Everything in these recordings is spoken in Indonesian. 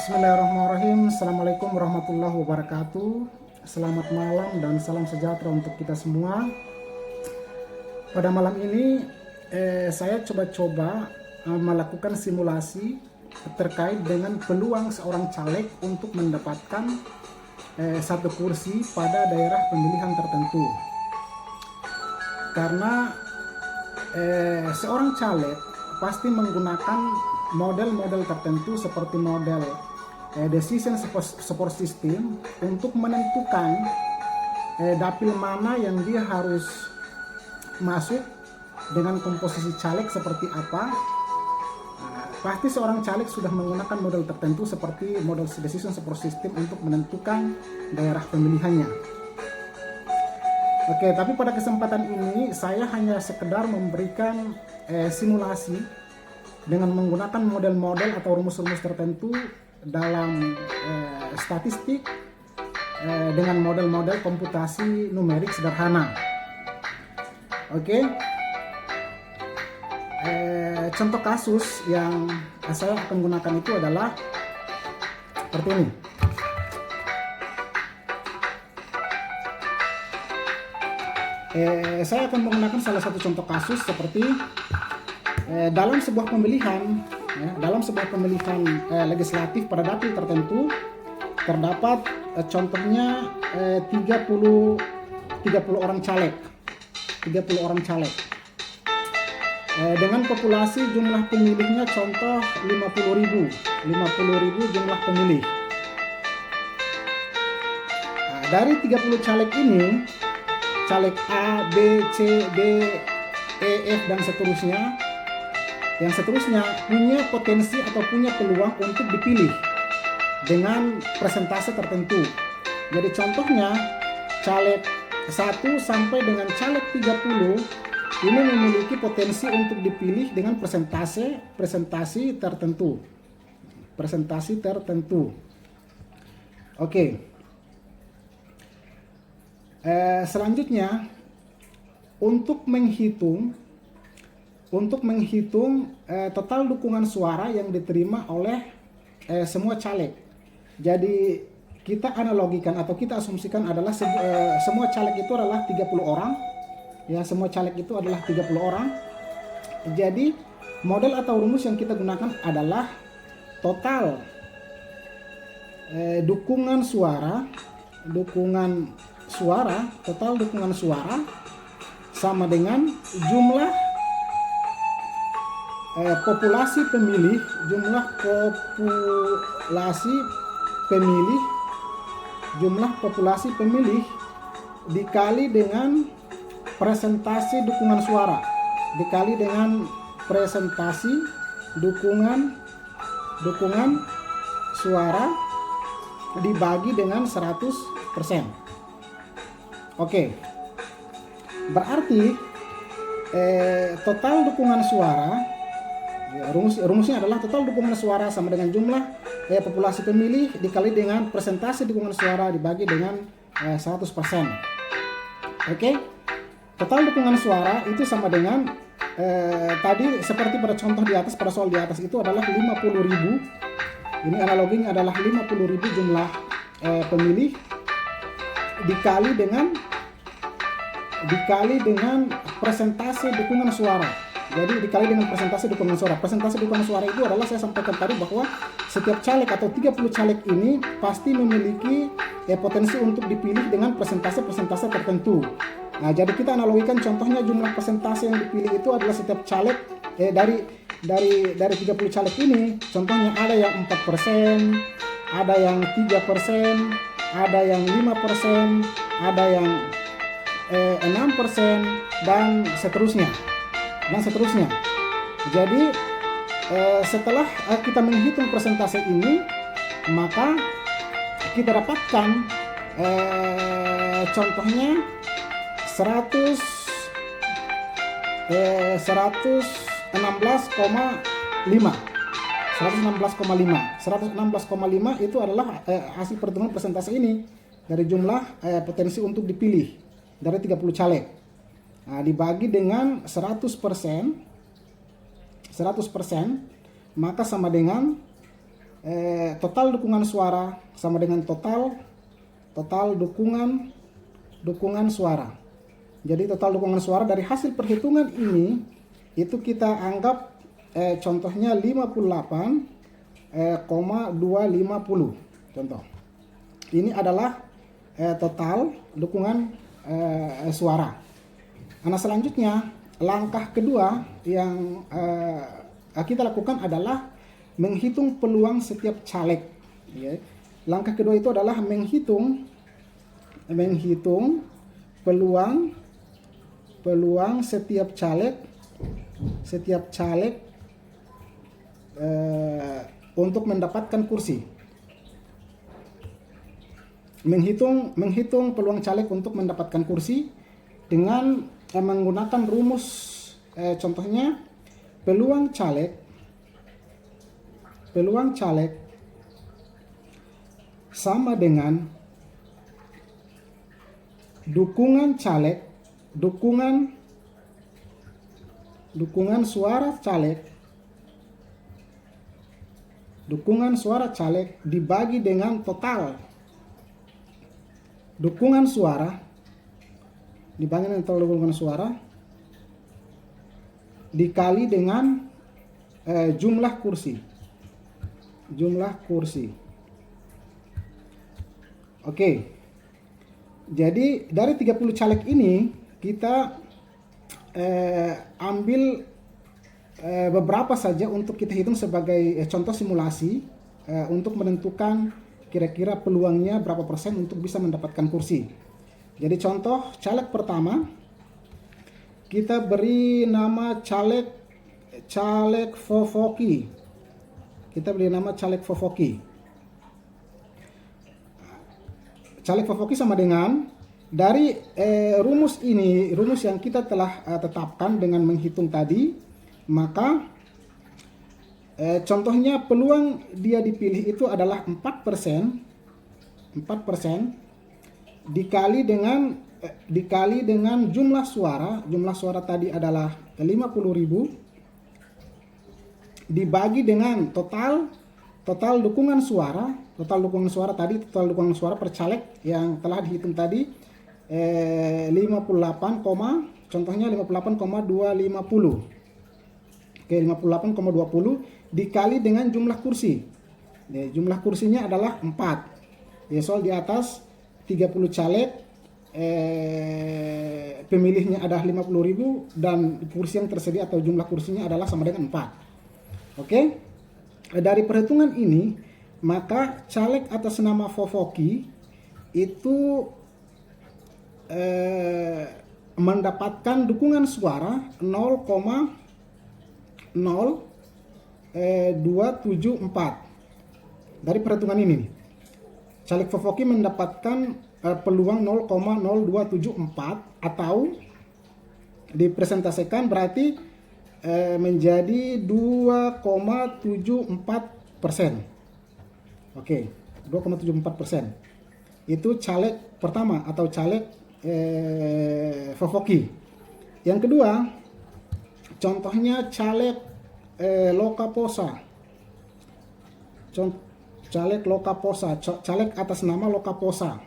Bismillahirrahmanirrahim. Assalamualaikum warahmatullahi wabarakatuh. Selamat malam dan salam sejahtera untuk kita semua. Pada malam ini saya coba-coba melakukan simulasi terkait dengan peluang seorang caleg untuk mendapatkan satu kursi pada daerah pemilihan tertentu. Karena seorang caleg pasti menggunakan model-model tertentu seperti model decision support system untuk menentukan dapil mana yang dia harus masuk dengan komposisi caleg seperti apa. Pasti seorang caleg sudah menggunakan model tertentu seperti model decision support system untuk menentukan daerah pemilihannya. Oke, tapi pada kesempatan ini saya hanya sekedar memberikan simulasi dengan menggunakan model-model atau rumus-rumus tertentu dalam statistik dengan model-model komputasi numerik sederhana. Oke. Contoh kasus yang saya akan gunakan itu adalah seperti ini. Saya akan menggunakan salah satu contoh kasus seperti dalam sebuah pemilihan, legislatif pada dapil tertentu terdapat contohnya 30 orang caleg, dengan populasi jumlah pemilihnya contoh 50.000 jumlah pemilih. Dari 30 caleg ini, caleg A, B, C, D, E, F dan seterusnya punya potensi atau punya peluang untuk dipilih dengan persentase tertentu. Jadi contohnya caleg 1 sampai dengan caleg 30 ini memiliki potensi untuk dipilih dengan presentasi tertentu. Oke. Selanjutnya untuk menghitung total dukungan suara yang diterima oleh semua caleg. Jadi kita analogikan atau kita asumsikan adalah semua caleg itu adalah 30 orang. Ya, semua caleg itu adalah 30 orang. Jadi model atau rumus yang kita gunakan adalah total dukungan suara sama dengan jumlah populasi pemilih dikali dengan presentasi dukungan suara dibagi dengan 100%. Oke. Berarti total dukungan suara, rumusnya adalah total dukungan suara sama dengan jumlah populasi pemilih dikali dengan persentase dukungan suara dibagi dengan 100%. Oke. Total dukungan suara itu sama dengan tadi seperti pada contoh di atas, pada soal di atas itu adalah 50.000. Ini analoginya adalah 50.000 jumlah pemilih dikali dengan persentase dukungan suara. Jadi dikali dengan persentase dukungan suara. Persentase dukungan suara itu adalah saya sampaikan tadi bahwa setiap caleg atau 30 caleg ini pasti memiliki potensi untuk dipilih dengan persentase tertentu. Nah, jadi kita analogikan contohnya jumlah persentase yang dipilih itu adalah setiap caleg dari 30 caleg ini, contohnya ada yang 4%, ada yang 3%, ada yang 5%, ada yang 6% dan seterusnya. Jadi setelah kita menghitung persentase ini, maka kita dapatkan contohnya 116,5 itu adalah hasil perhitungan persentase ini dari jumlah potensi untuk dipilih dari 30 caleg. Nah, dibagi dengan 100%, maka sama dengan total dukungan suara sama dengan total dukungan suara. Jadi total dukungan suara dari hasil perhitungan ini itu kita anggap contohnya 58,250 contoh. Ini adalah total dukungan suara. Nah, selanjutnya langkah kedua yang kita lakukan adalah menghitung peluang setiap caleg. Ya. Langkah kedua itu adalah menghitung peluang setiap caleg untuk mendapatkan kursi. Menghitung peluang caleg untuk mendapatkan kursi dengan menggunakan rumus contohnya peluang caleg sama dengan dukungan suara caleg dibagi dengan total dukungan suara dikali dengan jumlah kursi. Oke. Jadi dari 30 caleg ini kita ambil beberapa saja untuk kita hitung sebagai contoh simulasi untuk menentukan kira-kira peluangnya berapa persen untuk bisa mendapatkan kursi. Jadi contoh caleg pertama kita beri nama caleg Fofoki. Caleg Fofoki sama dengan dari rumus yang kita telah tetapkan dengan menghitung tadi, maka contohnya peluang dia dipilih itu adalah 4% dikali dengan jumlah suara tadi adalah 50.000 dibagi dengan total dukungan suara per caleg yang telah dihitung tadi 58,250. Oke, 58,20 dikali dengan jumlah kursi. Jumlah kursinya adalah 4. Soal di atas 30 caleg pemilihnya ada 50.000 dan kursi yang tersedia atau jumlah kursinya adalah sama dengan 4. Oke. Dari perhitungan ini, maka caleg atas nama Fofoki itu mendapatkan dukungan suara 0,0274. Dari perhitungan ini, caleg Fofoki mendapatkan peluang 0,0274 atau dipresentasikan berarti menjadi 2,74%. Oke, 2,74%. Itu caleg pertama atau caleg Fofoki. Yang kedua, contohnya caleg Lokaposa. Caleg atas nama Lokaposa.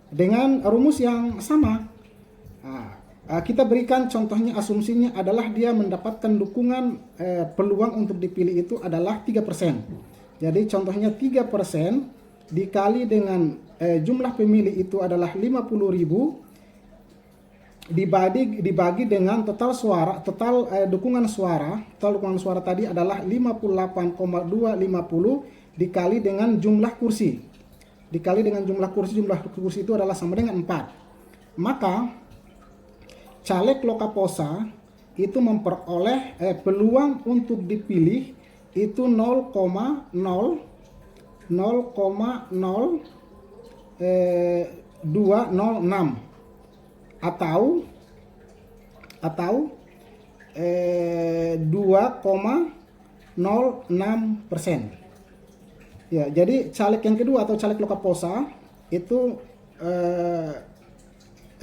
Dengan rumus yang sama. Kita berikan contohnya, asumsinya adalah dia mendapatkan dukungan peluang untuk dipilih itu adalah 3%. Jadi contohnya 3% dikali dengan jumlah pemilih itu adalah 50.000 dibagi dengan total dukungan suara tadi adalah 58,250 dikali dengan jumlah kursi. Jumlah kursi itu adalah sama dengan 4. Maka caleg Lokaposa itu memperoleh peluang untuk dipilih itu 0,0206 atau 2,06%. Ya, jadi caleg yang kedua atau caleg Lokaposa itu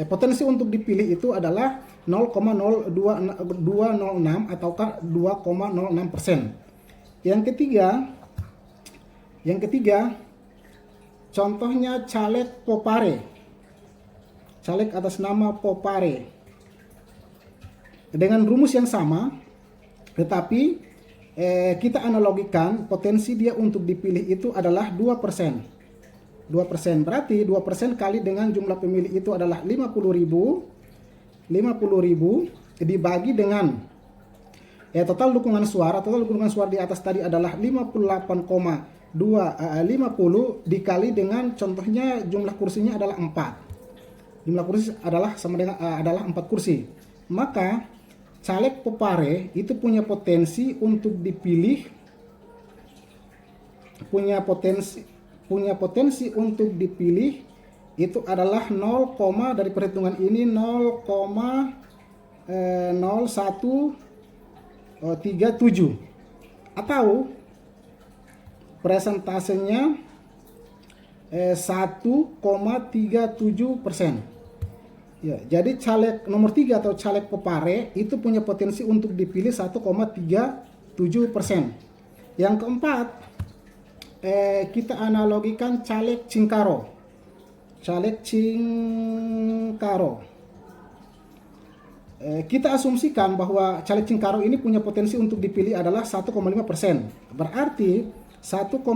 potensi untuk dipilih itu adalah 0,0206 ataukah 2,06%. Yang ketiga, Yang ketiga, contohnya caleg Popare, caleg atas nama Popare, dengan rumus yang sama, tetapi kita analogikan potensi dia untuk dipilih itu adalah 2%. 2%, berarti 2% kali dengan jumlah pemilih itu adalah 50.000 dibagi dengan total dukungan suara di atas tadi adalah 58,250 dikali dengan contohnya jumlah kursinya adalah 4. Jumlah kursi adalah sama dengan adalah 4 kursi. Maka caleg Popare itu punya potensi untuk dipilih, untuk dipilih itu adalah 0, dari perhitungan ini 0,0137 atau presentasenya 1,37%. Ya, jadi caleg nomor 3 atau caleg Popare itu punya potensi untuk dipilih 1,37%. Yang keempat, kita analogikan caleg Cingkaro. Kita asumsikan bahwa caleg Cingkaro ini punya potensi untuk dipilih adalah 1,5%. Berarti 1,5%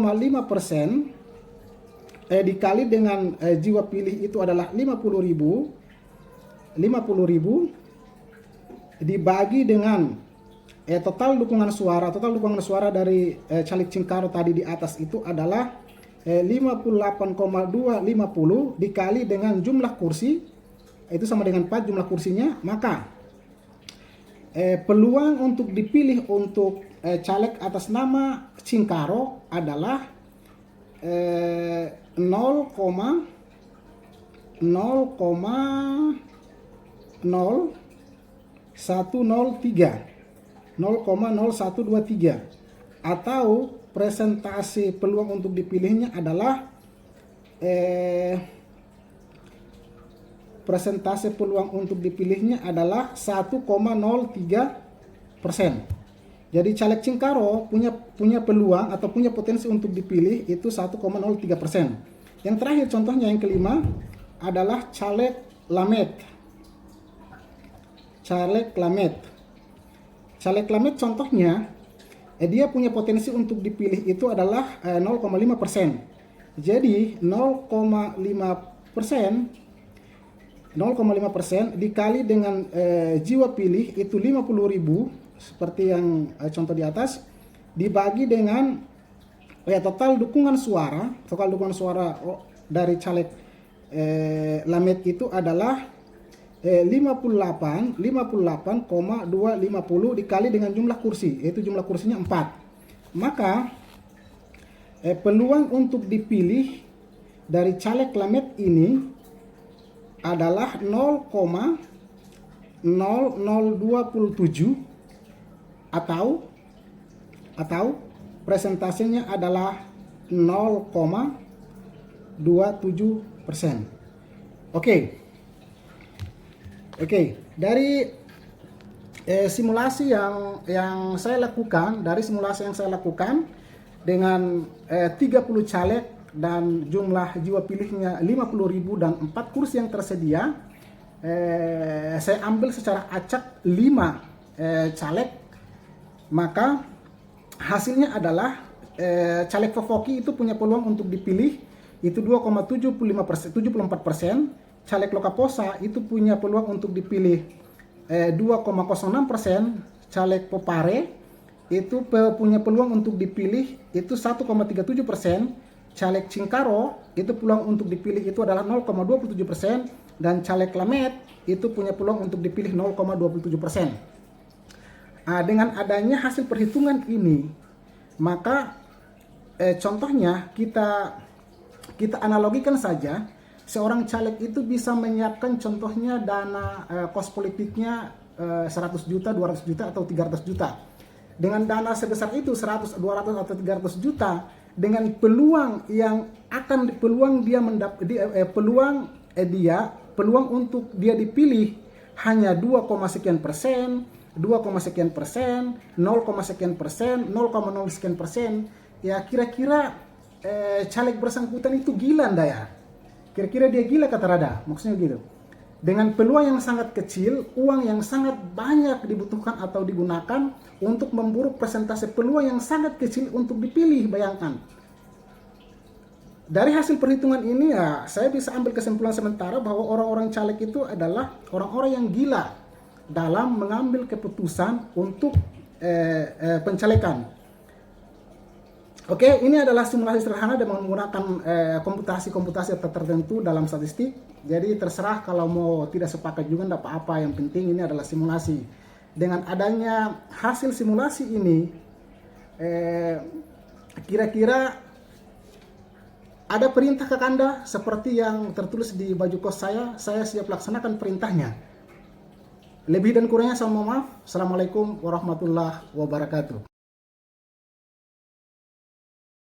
dikali dengan jiwa pilih itu adalah 50.000 dibagi dengan total dukungan suara dari caleg Cingkaro tadi di atas itu adalah 58,250 dikali dengan jumlah kursi itu sama dengan 4 jumlah kursinya, maka peluang untuk dipilih untuk caleg atas nama Cingkaro adalah 0,0123 atau presentasi peluang untuk dipilihnya adalah 1,03%. Jadi caleg Cingkaro punya peluang atau punya potensi untuk dipilih itu 1,03%. Yang terakhir contohnya yang kelima adalah caleg Lamet. Caleg Lamet contohnya dia punya potensi untuk dipilih itu adalah 0,5%. Jadi 0,5% dikali dengan jiwa pilih itu 50.000 seperti yang contoh di atas dibagi dengan total dukungan suara dari caleg Lamet itu adalah 58,250 dikali dengan jumlah kursi, yaitu jumlah kursinya 4. Maka peluang untuk dipilih dari caleg Lamet ini adalah 0,0027 atau presentasenya adalah 0,27%. Oke, dari simulasi yang saya lakukan, dengan 30 caleg dan jumlah jiwa pilihnya 50.000 dan 4 kursi yang tersedia, saya ambil secara acak 5 caleg, maka hasilnya adalah caleg Fofoki itu punya peluang untuk dipilih itu 2,74%. Caleg Lokaposa itu punya peluang untuk dipilih 2,06%. Caleg Popare itu punya peluang untuk dipilih itu 1,37%. Caleg Cingkaro itu peluang untuk dipilih itu adalah 0,27%. Dan caleg Lamet itu punya peluang untuk dipilih 0,27%. Dengan adanya hasil perhitungan ini, maka contohnya kita analogikan saja. Seorang caleg itu bisa menyiapkan contohnya dana kos politiknya 100 juta, 200 juta, atau 300 juta. Dengan dana sebesar itu 100, 200, atau 300 juta, dengan peluang untuk dia dipilih hanya 2, sekian persen, 2, sekian persen, 0, sekian persen, 0,0 sekian persen, ya kira-kira caleg bersangkutan itu gila ndak ya? Kira-kira dia gila kata Rada, maksudnya gitu. Dengan peluang yang sangat kecil, uang yang sangat banyak dibutuhkan atau digunakan untuk memburu persentase peluang yang sangat kecil untuk dipilih, bayangkan. Dari hasil perhitungan ini ya, saya bisa ambil kesimpulan sementara bahwa orang-orang caleg itu adalah orang-orang yang gila dalam mengambil keputusan untuk pencalekan. Oke, ini adalah simulasi sederhana dengan menggunakan komputasi tertentu dalam statistik. Jadi terserah kalau mau tidak sepakat juga tidak apa-apa. Yang penting ini adalah simulasi. Dengan adanya hasil simulasi ini, kira-kira ada perintah ke Anda seperti yang tertulis di baju kos saya siap laksanakan perintahnya. Lebih dan kurangnya saya mohon maaf. Assalamualaikum warahmatullahi wabarakatuh.